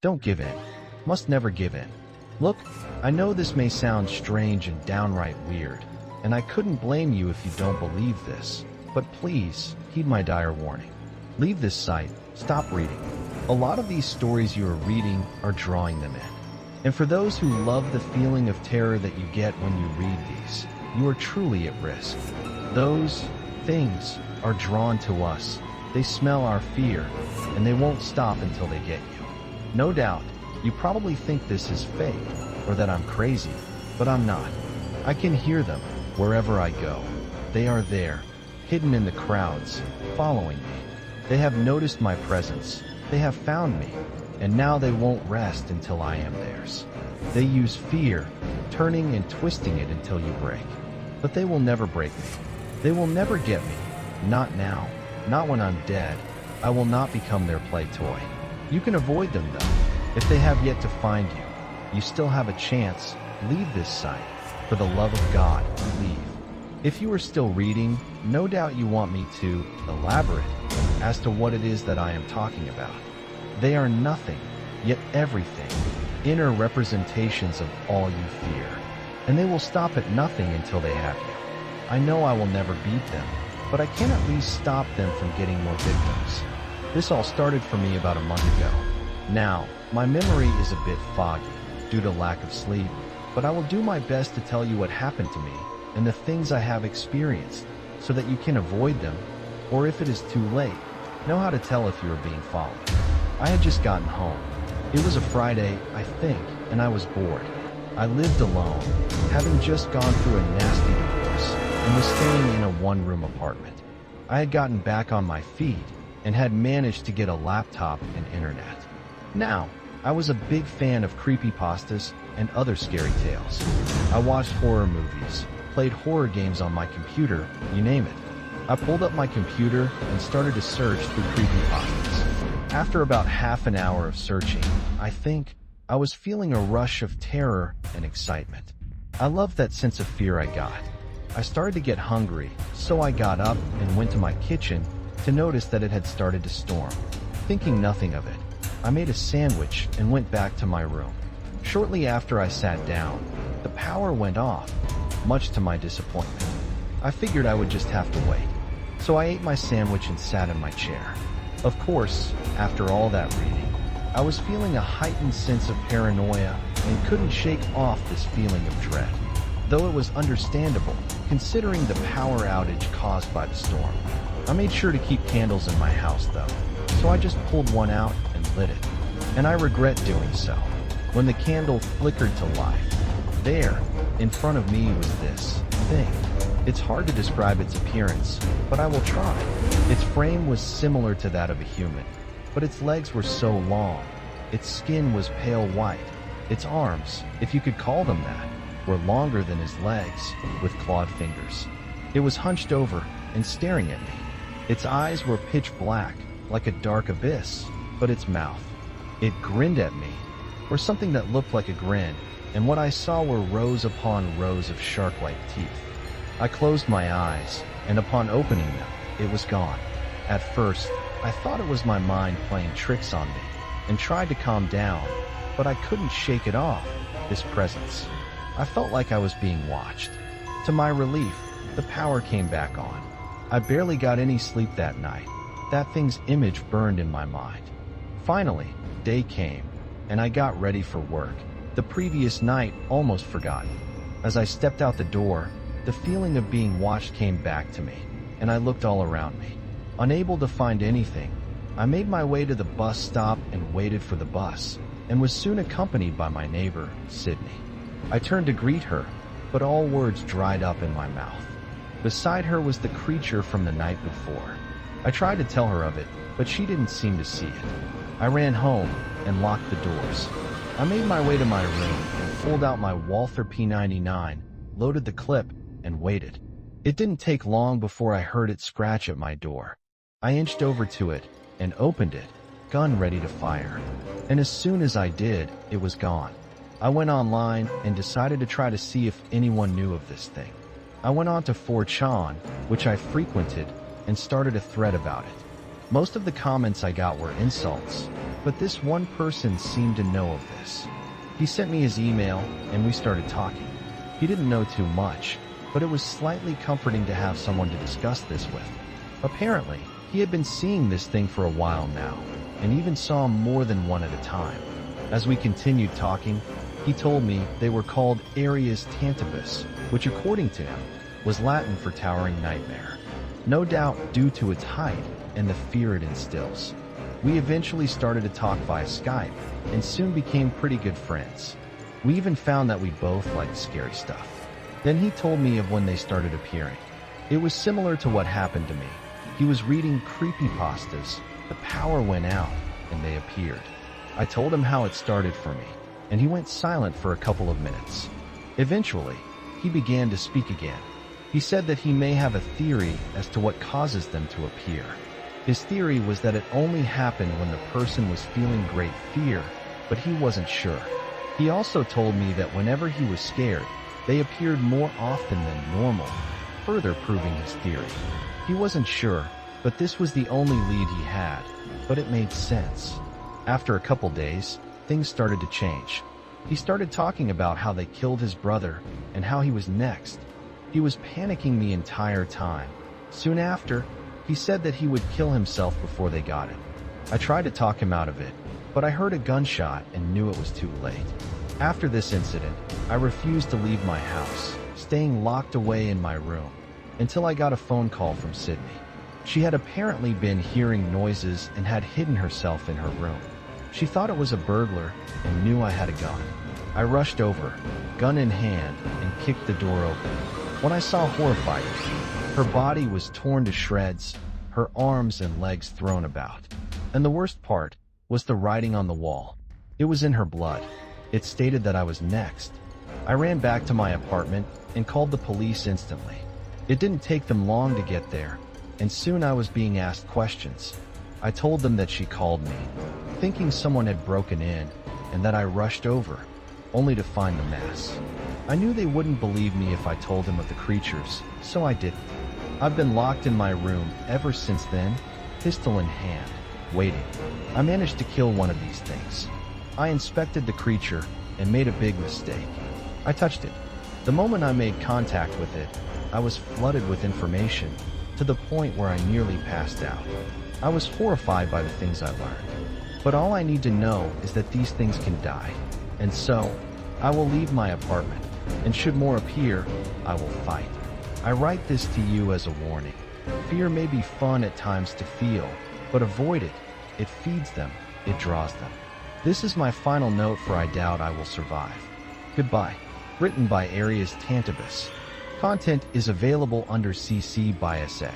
Don't give in. Must never give in. Look, I know this may sound strange and downright weird, and I couldn't blame you if you don't believe this, but please, heed my dire warning. Leave this site, stop reading. A lot of these stories you are reading are drawing them in. And for those who love the feeling of terror that you get when you read these, you are truly at risk. Those things are drawn to us. They smell our fear, and they won't stop until they get you. No doubt, you probably think this is fake, or that I'm crazy, but I'm not. I can hear them wherever I go. They are there, hidden in the crowds, following me. They have noticed my presence. They have found me, and now they won't rest until I am theirs. They use fear, turning and twisting it until you break. But they will never break me. They will never get me. Not now. Not when I'm dead. I will not become their play toy. You can avoid them though. If they have yet to find you, you still have a chance. Leave this site. For the love of God, leave. If you are still reading, no doubt you want me to elaborate as to what it is that I am talking about. They are nothing, yet everything, inner representations of all you fear. And they will stop at nothing until they have you. I know I will never beat them, but I can at least stop them from getting more victims. This all started for me about a month ago. Now, my memory is a bit foggy due to lack of sleep, but I will do my best to tell you what happened to me and the things I have experienced so that you can avoid them, or if it is too late, know how to tell if you are being followed. I had just gotten home. It was a Friday, I think, and I was bored. I lived alone, having just gone through a nasty divorce, and was staying in a one-room apartment. I had gotten back on my feet and had managed to get a laptop and internet. Now, I was a big fan of creepypastas and other scary tales. I watched horror movies, played horror games on my computer, you name it. I pulled up my computer and started to search through creepypastas. After about half an hour of searching, I think, I was feeling a rush of terror and excitement. I loved that sense of fear I got. I started to get hungry, so I got up and went to my kitchen to notice that it had started to storm. Thinking nothing of it, I made a sandwich and went back to my room. Shortly after I sat down, the power went off, much to my disappointment. I figured I would just have to wait, so I ate my sandwich and sat in my chair. Of course, after all that reading, I was feeling a heightened sense of paranoia and couldn't shake off this feeling of dread, though it was understandable considering the power outage caused by the storm. I made sure to keep candles in my house though, so I just pulled one out and lit it. And I regret doing so. When the candle flickered to life, there, in front of me was this thing. It's hard to describe its appearance, but I will try. Its frame was similar to that of a human, but its legs were so long. Its skin was pale white. Its arms, if you could call them that, were longer than his legs, with clawed fingers. It was hunched over and staring at me. Its eyes were pitch black, like a dark abyss, but its mouth. It grinned at me, or something that looked like a grin, and what I saw were rows upon rows of shark-like teeth. I closed my eyes, and upon opening them, it was gone. At first, I thought it was my mind playing tricks on me, and tried to calm down, but I couldn't shake it off, this presence. I felt like I was being watched. To my relief, the power came back on. I barely got any sleep that night. That thing's image burned in my mind. Finally, day came, and I got ready for work. The previous night almost forgotten. As I stepped out the door, the feeling of being watched came back to me, and I looked all around me. Unable to find anything, I made my way to the bus stop and waited for the bus, and was soon accompanied by my neighbor, Sydney. I turned to greet her, but all words dried up in my mouth. Beside her was the creature from the night before. I tried to tell her of it, but she didn't seem to see it. I ran home and locked the doors. I made my way to my room and pulled out my Walther P99, loaded the clip, and waited. It didn't take long before I heard it scratch at my door. I inched over to it and opened it, gun ready to fire. And as soon as I did, it was gone. I went online and decided to try to see if anyone knew of this thing. I went on to 4chan, which I frequented, and started a thread about it. Most of the comments I got were insults, But this one person seemed to know of this. He sent me his email, and we started talking. He didn't know too much, but it was slightly comforting to have someone to discuss this with. Apparently, he had been seeing this thing for a while now, and even saw more than one at a time. As we continued talking, he told me they were called Aerias Tantibus, which according to him, was Latin for towering nightmare. No doubt due to its height and the fear it instills. We eventually started to talk via Skype, and soon became pretty good friends. We even found that we both liked scary stuff. Then he told me of when they started appearing. It was similar to what happened to me. He was reading Creepypastas, the power went out, and they appeared. I told him how it started for me, and he went silent for a couple of minutes. Eventually, he began to speak again. He said that he may have a theory as to what causes them to appear. His theory was that it only happened when the person was feeling great fear, but he wasn't sure. He also told me that whenever he was scared, they appeared more often than normal, further proving his theory. He wasn't sure, but this was the only lead he had, but it made sense. After a couple days, things started to change. He started talking about how they killed his brother and how he was next. He was panicking the entire time. Soon after, he said that he would kill himself before they got him. I tried to talk him out of it, but I heard a gunshot and knew it was too late. After this incident, I refused to leave my house, staying locked away in my room, until I got a phone call from Sydney. She had apparently been hearing noises and had hidden herself in her room. She thought it was a burglar and knew I had a gun. I rushed over, gun in hand, and kicked the door open. When I saw horrified, her body was torn to shreds, her arms and legs thrown about. And the worst part was the writing on the wall. It was in her blood. It stated that I was next. I ran back to my apartment and called the police instantly. It didn't take them long to get there, and soon I was being asked questions. I told them that she called me, thinking someone had broken in, and that I rushed over, only to find the mess. I knew they wouldn't believe me if I told them of the creatures, so I didn't. I've been locked in my room ever since then, pistol in hand, waiting. I managed to kill one of these things. I inspected the creature and made a big mistake. I touched it. The moment I made contact with it, I was flooded with information, to the point where I nearly passed out. I was horrified by the things I learned. But all I need to know is that these things can die. And so, I will leave my apartment, and should more appear, I will fight. I write this to you as a warning. Fear may be fun at times to feel, but avoid it. It feeds them, it draws them. This is my final note, for I doubt I will survive. Goodbye. Written by Aerias Tantibus. Content is available under CC by SA.